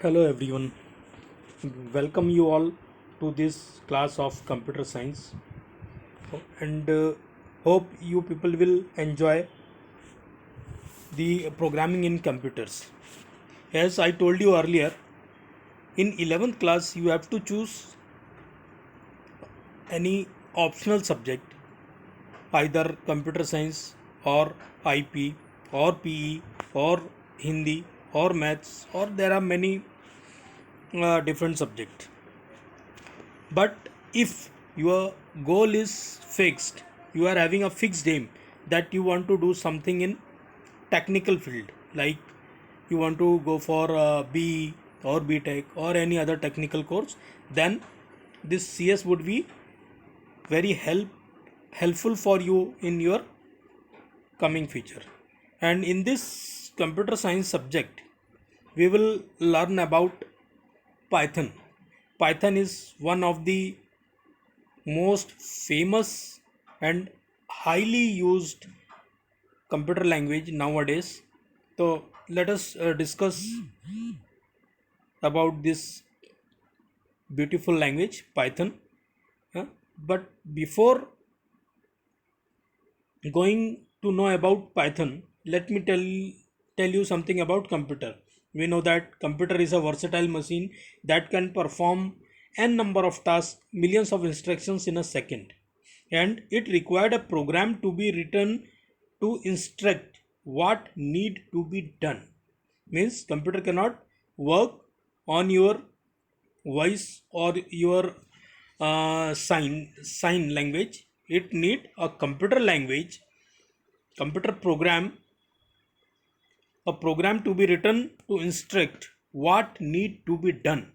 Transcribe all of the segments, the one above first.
Hello everyone, welcome you all to this class of computer science and hope you people will enjoy the programming in computers. As I told you earlier, in 11th class you have to choose any optional subject, either computer science or IP or PE or Hindi or maths, or there are many different subjects. But if your goal is fixed, you are having a fixed aim that you want to do something in technical field, like you want to go for BE or BTech or any other technical course, then this CS would be very helpful for you in your coming future. And in this computer science subject, we will learn about Python. Python is one of the most famous and highly used computer language nowadays. So let us discuss about this beautiful language Python. But before going to know about Python, let me tell you something about computer. We know that computer is a versatile machine that can perform n number of tasks, millions of instructions in a second, and it required a program to be written to instruct what need to be done. Means computer cannot work on your voice or your sign language. It need a computer language, computer program, a program to be written to instruct what need to be done.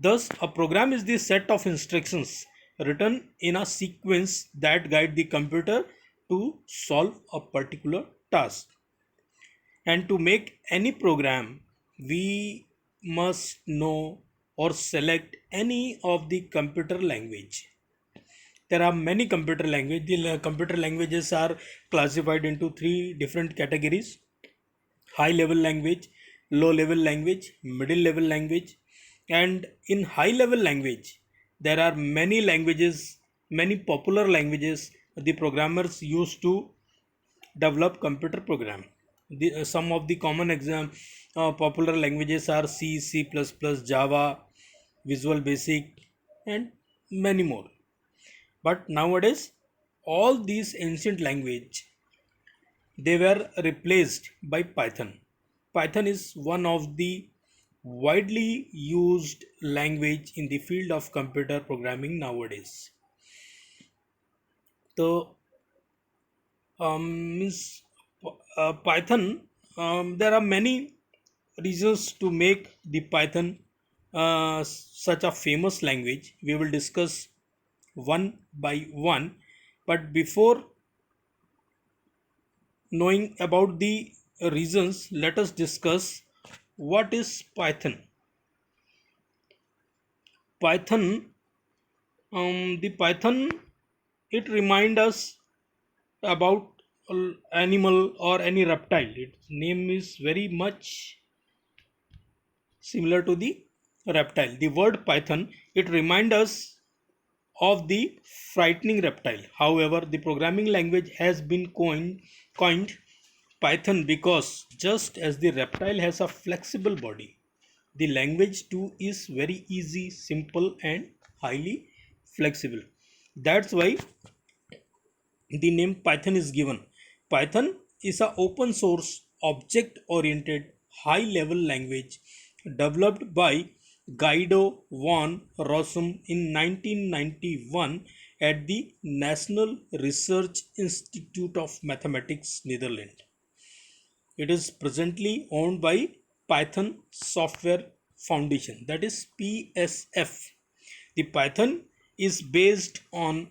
Thus a program is the set of instructions written in a sequence that guide the computer to solve a particular task. And to make any program, we must know or select any of the computer language. There are many computer language. The computer languages are classified into three different categories: high level language, low level language, middle level language. And in high level language, there are many languages, many popular languages the programmers use to develop computer program. Some of the common popular languages are C, C++, Java, Visual Basic, and many more. But nowadays, all these ancient language, they were replaced by Python. Python is one of the widely used language in the field of computer programming nowadays. So means Python, there are many reasons to make the Python such a famous language. We will discuss one by one. But before knowing about the reasons, let us discuss what is Python. Python, the Python, it reminds us about animal or any reptile. Its name is very much similar to the reptile. The word python, it reminds us of the frightening reptile. However, the programming language has been coined Python because just as the reptile has a flexible body, the language too is very easy, simple, and highly flexible. That's why the name Python is given. Python is an open source, object oriented, high level language developed by Guido van Rossum in 1991 at the National Research Institute of Mathematics, Netherlands. It is presently owned by Python Software Foundation, that is PSF. The Python is based on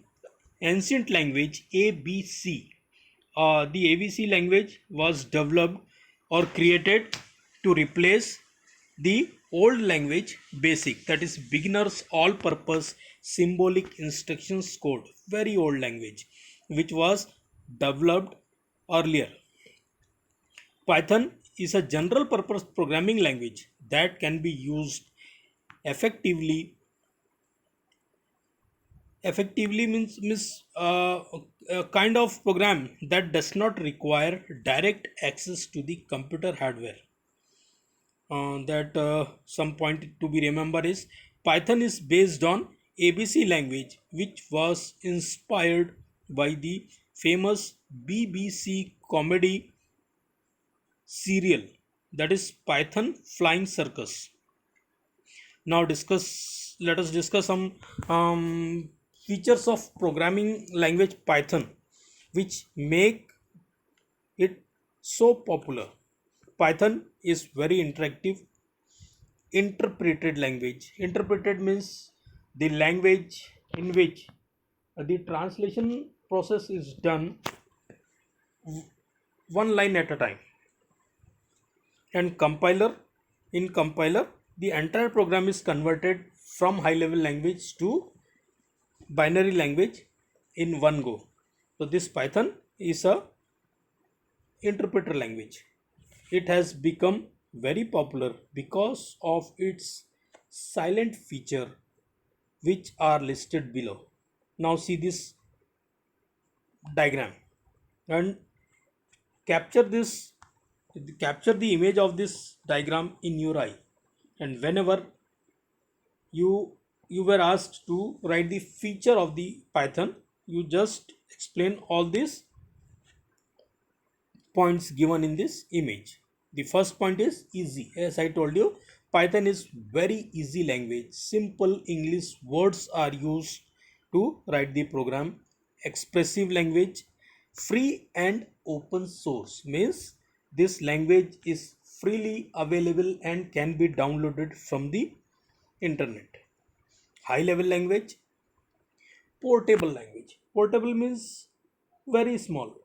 ancient language ABC. The ABC language was developed or created to replace the old language BASIC, that is beginners all purpose symbolic instructions code, very old language which was developed earlier. Python is a general purpose programming language that can be used effectively. Effectively means a kind of program that does not require direct access to the computer hardware. That some point to be remembered is Python is based on ABC language, which was inspired by the famous BBC comedy serial, that is Python Flying Circus. Now let us discuss some features of programming language Python which make it so popular. Python is very interactive interpreted language. Interpreted means the language in which the translation process is done one line at a time. And compiler the entire program is converted from high level language to binary language in one go. So this Python is a interpreter language. It has become very popular because of its silent feature which are listed below. Now see this diagram and capture this capture the image of this diagram in your eye, and whenever you were asked to write the feature of the Python, you just explain all these points given in this image. The first point is easy. As I told you, Python is very easy language. Simple English words are used to write the program. Expressive language, free and open source means this language is freely available and can be downloaded from the internet. High level language, portable language. Portable means very small,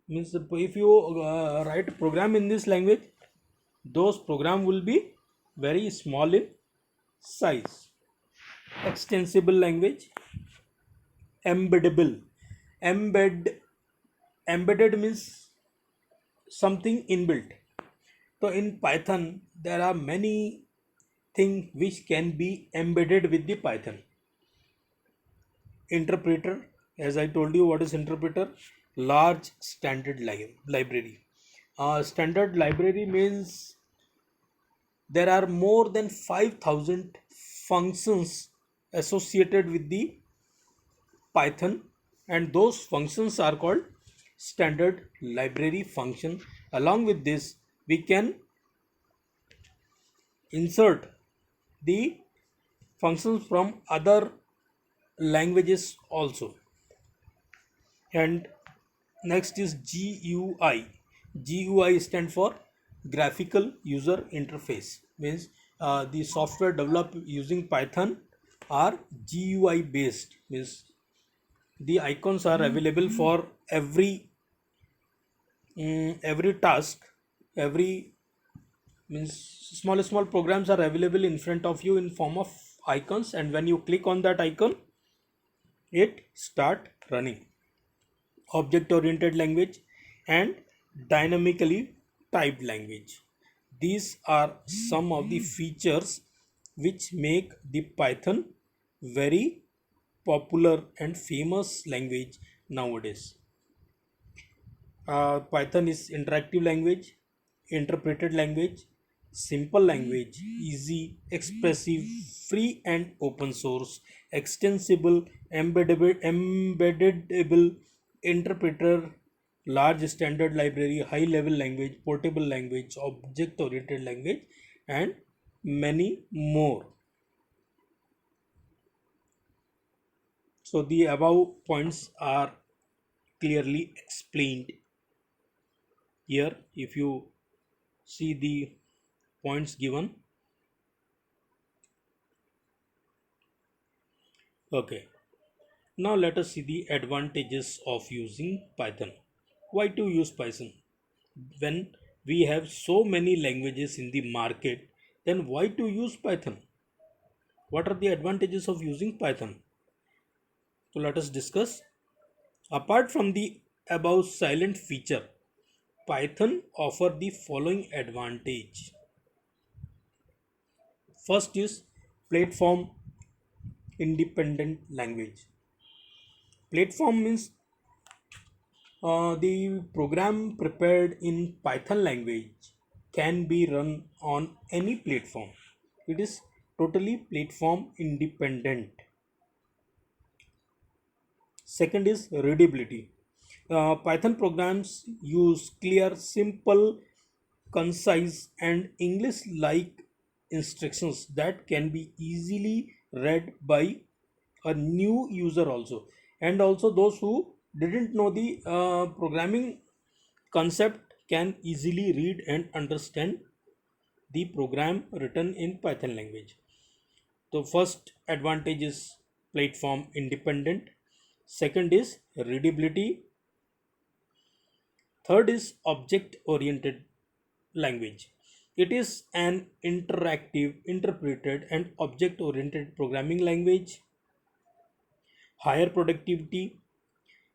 means if you write program in this language, those program will be very small in size. Extensible language, embeddable. Embed embedded means something inbuilt. So in Python there are many things which can be embedded with the Python. Interpreter, as I told you, what is interpreter? Large standard library. Standard library means there are more than 5,000 functions associated with the Python, and those functions are called standard library function. Along with this, we can insert the functions from other languages also. And next is GUI. GUI stand for graphical user interface, means the software developed using Python are GUI based, means the icons are available for every task. Every means small programs are available in front of you in form of icons, and when you click on that icon, it start running. Object oriented language and dynamically typed language, these are some of the features which make the Python very popular and famous language nowadays. Python is interactive language, interpreted language, simple language, easy, expressive, free and open source, extensible, embeddable, interpreter, large standard library, high level language, portable language, object oriented language, and many more. So the above points are clearly explained here. If you see the points given, okay. Now let us see the advantages of using Python. Why to use Python? When we have so many languages in the market, then why to use Python? What are the advantages of using Python? So let us discuss. Apart from the above silent feature, Python offer the following advantage. First is platform independent language. Platform means the program prepared in Python language can be run on any platform. It is totally platform independent. Second is readability. Python programs use clear, simple, concise, and English like instructions that can be easily read by a new user also, and also those who didn't know the programming concept can easily read and understand the program written in Python language. So first advantage is platform independent, second is readability, third is object oriented language. It is an interactive, interpreted, and object oriented programming language. Higher productivity.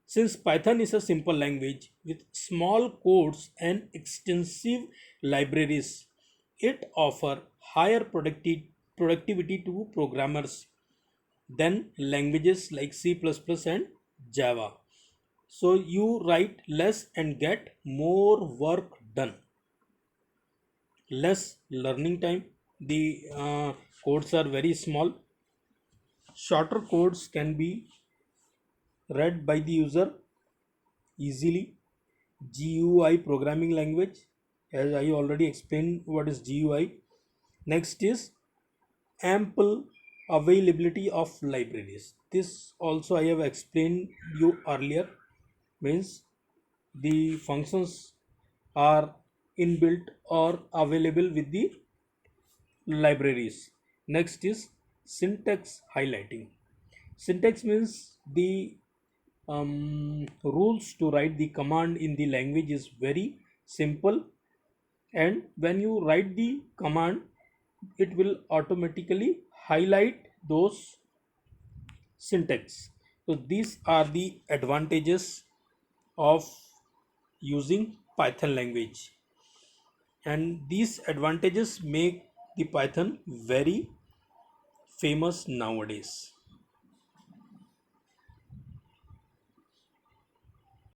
Since Python is a simple language with small codes and extensive libraries, it offers higher productivity to programmers than languages like C++ and Java. So you write less and get more work done. Less learning time. The codes are very small. Shorter codes can be read by the user easily. GUI programming language, as I already explained what is GUI. Next is ample availability of libraries. This also I have explained you earlier. Means the functions are inbuilt or available with the libraries. Next is syntax highlighting. Syntax means the rules to write the command in the language is very simple, and when you write the command it will automatically highlight those syntax. So these are the advantages of using Python language, and these advantages make the Python very famous nowadays.